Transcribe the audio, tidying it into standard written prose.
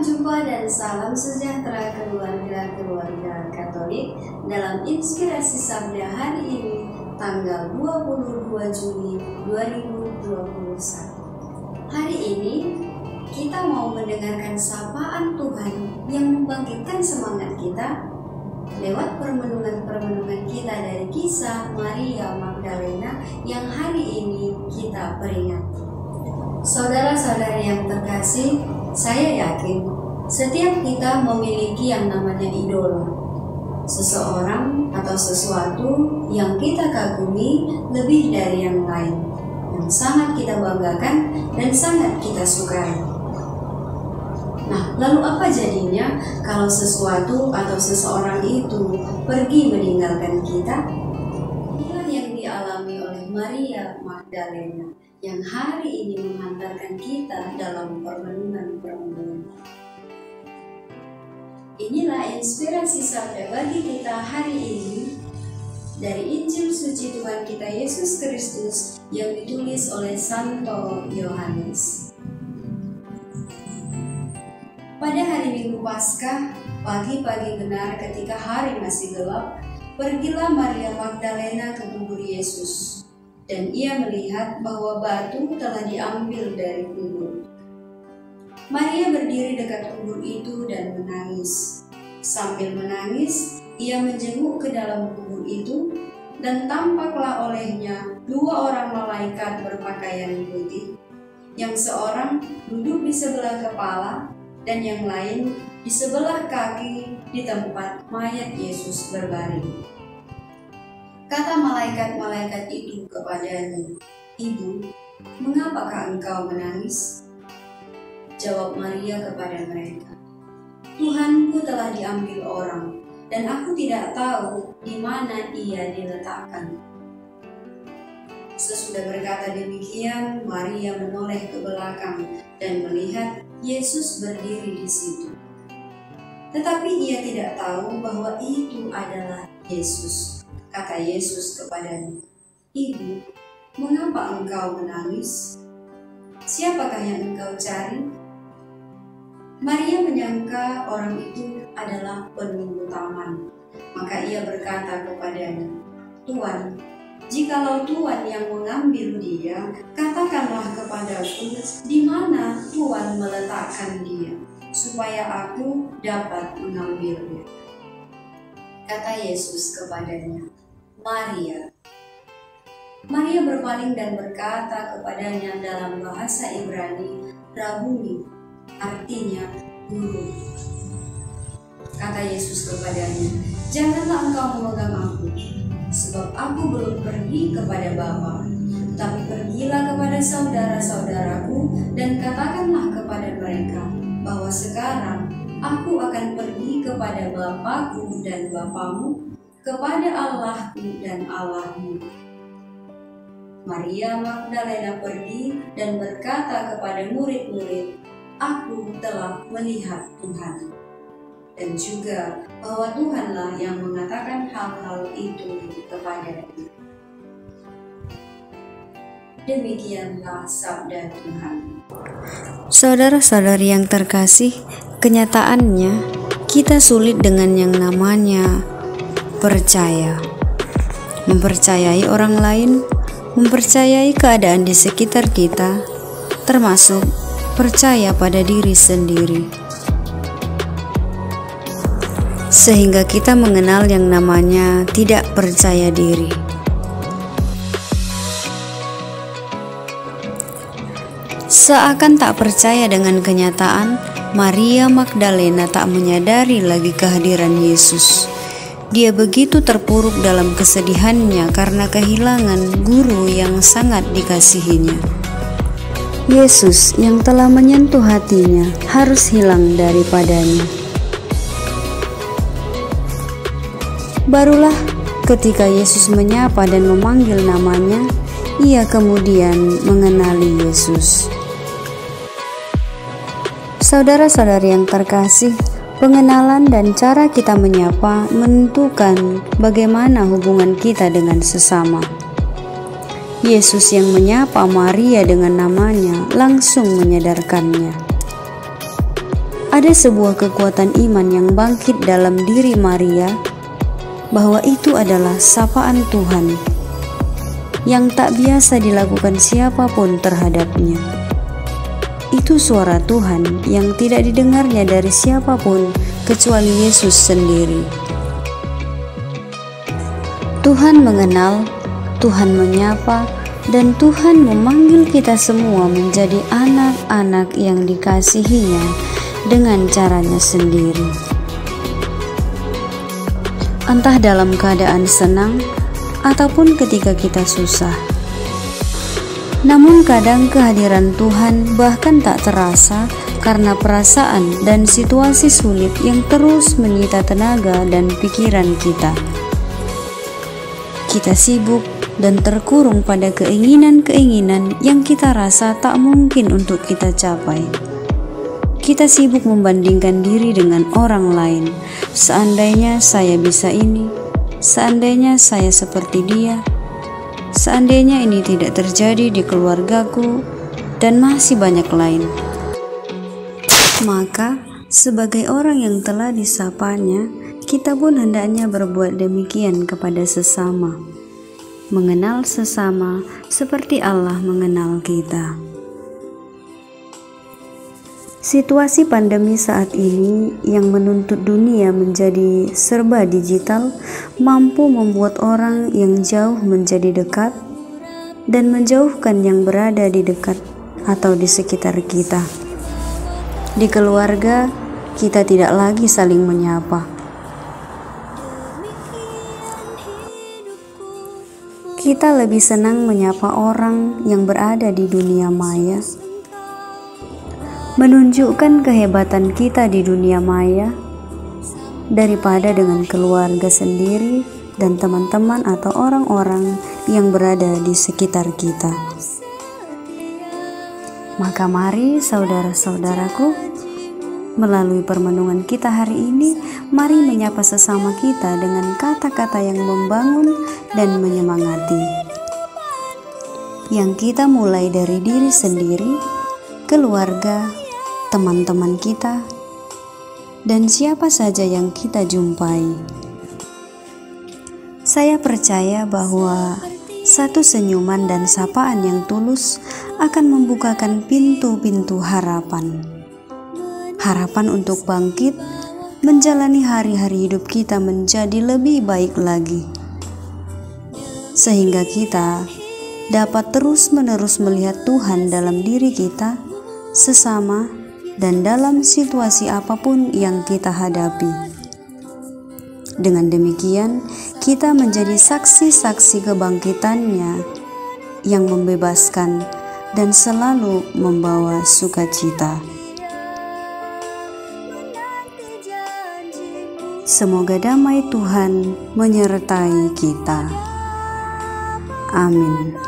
jumpa dan salam sejahtera keluarga-keluarga Katolik dalam Inspirasi Sabda hari ini, tanggal 22 Juni 2021. Hari ini kita mau mendengarkan sapaan Tuhan yang membangkitkan semangat kita lewat permenungan-permenungan kita dari kisah Maria Magdalena yang hari ini kita peringati. Saudara-saudari yang terkasih, saya yakin setiap kita memiliki yang namanya idola, seseorang atau sesuatu yang kita kagumi lebih dari yang lain, yang sangat kita banggakan dan sangat kita sukai. Nah, lalu apa jadinya kalau sesuatu atau seseorang itu pergi meninggalkan kita? Inilah yang dialami oleh Maria Magdalena yang hari ini menghantarkan kita dalam permenungan-permenungan. Inilah inspirasi sabda bagi kita hari ini dari Injil suci Tuhan kita Yesus Kristus yang ditulis oleh Santo Yohanes. Pada hari Minggu Paskah, pagi-pagi benar ketika hari masih gelap, pergilah Maria Magdalena ke kubur Yesus. Dan ia melihat bahwa batu telah diambil dari kubur. Maria berdiri dekat kubur itu dan menangis. Sambil menangis, ia menjenguk ke dalam kubur itu, dan tampaklah olehnya dua orang malaikat berpakaian putih, yang seorang duduk di sebelah kepala, dan yang lain di sebelah kaki di tempat mayat Yesus berbaring. Kata malaikat-malaikat itu kepadanya, "Ibu, mengapakah engkau menangis?" Jawab Maria kepada mereka, "Tuhanku telah diambil orang, dan aku tidak tahu di mana ia diletakkan." Sesudah berkata demikian, Maria menoleh ke belakang dan melihat Yesus berdiri di situ. Tetapi ia tidak tahu bahwa itu adalah Yesus. Kata Yesus kepadanya, "Ibu, mengapa engkau menangis? Siapakah yang engkau cari?" Maria menyangka orang itu adalah penunggu taman. Maka ia berkata kepadanya, "Tuan, jikalau Tuan yang mengambil dia, katakanlah kepadaku di mana Tuan meletakkan dia, supaya aku dapat mengambilnya." Kata Yesus kepadanya, "Maria." Maria berpaling dan berkata kepadanya dalam bahasa Ibrani, "Rabuni," artinya guru. Kata Yesus kepadanya, "Janganlah engkau memegang aku, sebab aku belum pergi kepada Bapa, tapi pergilah kepada saudara-saudaraku dan katakanlah kepada mereka bahwa sekarang aku akan pergi kepada Bapakku dan Bapamu, kepada Allahku dan Allahmu." Maria Magdalena pergi dan berkata kepada murid-murid, "Aku telah melihat Tuhan." Dan juga bahwa Tuhanlah yang mengatakan hal-hal itu kepadanya. Demikianlah sabda Tuhan. Saudara-saudari yang terkasih, kenyataannya kita sulit dengan yang namanya percaya. Mempercayai orang lain, mempercayai keadaan di sekitar kita, termasuk percaya pada diri sendiri. Sehingga kita mengenal yang namanya tidak percaya diri. Seakan tak percaya dengan kenyataan, Maria Magdalena tak menyadari lagi kehadiran Yesus. Dia begitu terpuruk dalam kesedihannya karena kehilangan guru yang sangat dikasihinya. Yesus yang telah menyentuh hatinya harus hilang daripadanya. Barulah ketika Yesus menyapa dan memanggil namanya, ia kemudian mengenali Yesus. Saudara-saudari yang terkasih, pengenalan dan cara kita menyapa menentukan bagaimana hubungan kita dengan sesama. Yesus yang menyapa Maria dengan namanya langsung menyadarkannya. Ada sebuah kekuatan iman yang bangkit dalam diri Maria, bahwa itu adalah sapaan Tuhan yang tak biasa dilakukan siapapun terhadapnya. Itu suara Tuhan yang tidak didengarnya dari siapapun kecuali Yesus sendiri. Tuhan mengenal, Tuhan menyapa, dan Tuhan memanggil kita semua menjadi anak-anak yang dikasihinya dengan caranya sendiri. Entah dalam keadaan senang ataupun ketika kita susah. Namun kadang kehadiran Tuhan bahkan tak terasa karena perasaan dan situasi sulit yang terus menyita tenaga dan pikiran kita. Kita sibuk dan terkurung pada keinginan-keinginan yang kita rasa tak mungkin untuk kita capai. Kita sibuk membandingkan diri dengan orang lain. Seandainya saya bisa ini, seandainya saya seperti dia, seandainya ini tidak terjadi di keluargaku, dan masih banyak lain. Maka, sebagai orang yang telah disapanya, kita pun hendaknya berbuat demikian kepada sesama. Mengenal sesama seperti Allah mengenal kita. Situasi pandemi saat ini yang menuntut dunia menjadi serba digital mampu membuat orang yang jauh menjadi dekat dan menjauhkan yang berada di dekat atau di sekitar kita. Di keluarga, kita tidak lagi saling menyapa. Kita lebih senang menyapa orang yang berada di dunia maya, menunjukkan kehebatan kita di dunia maya daripada dengan keluarga sendiri dan teman-teman atau orang-orang yang berada di sekitar kita. Maka mari saudara-saudaraku, melalui permenungan kita hari ini, mari menyapa sesama kita dengan kata-kata yang membangun dan menyemangati. Yang kita mulai dari diri sendiri, keluarga, teman-teman kita, dan siapa saja yang kita jumpai. Saya percaya bahwa satu senyuman dan sapaan yang tulus akan membukakan pintu-pintu harapan. Harapan untuk bangkit, menjalani hari-hari hidup kita menjadi lebih baik lagi. Sehingga kita dapat terus-menerus melihat Tuhan dalam diri kita, sesama, dan dalam situasi apapun yang kita hadapi. Dengan demikian, kita menjadi saksi-saksi kebangkitannya yang membebaskan dan selalu membawa sukacita. Semoga damai Tuhan menyertai kita. Amin.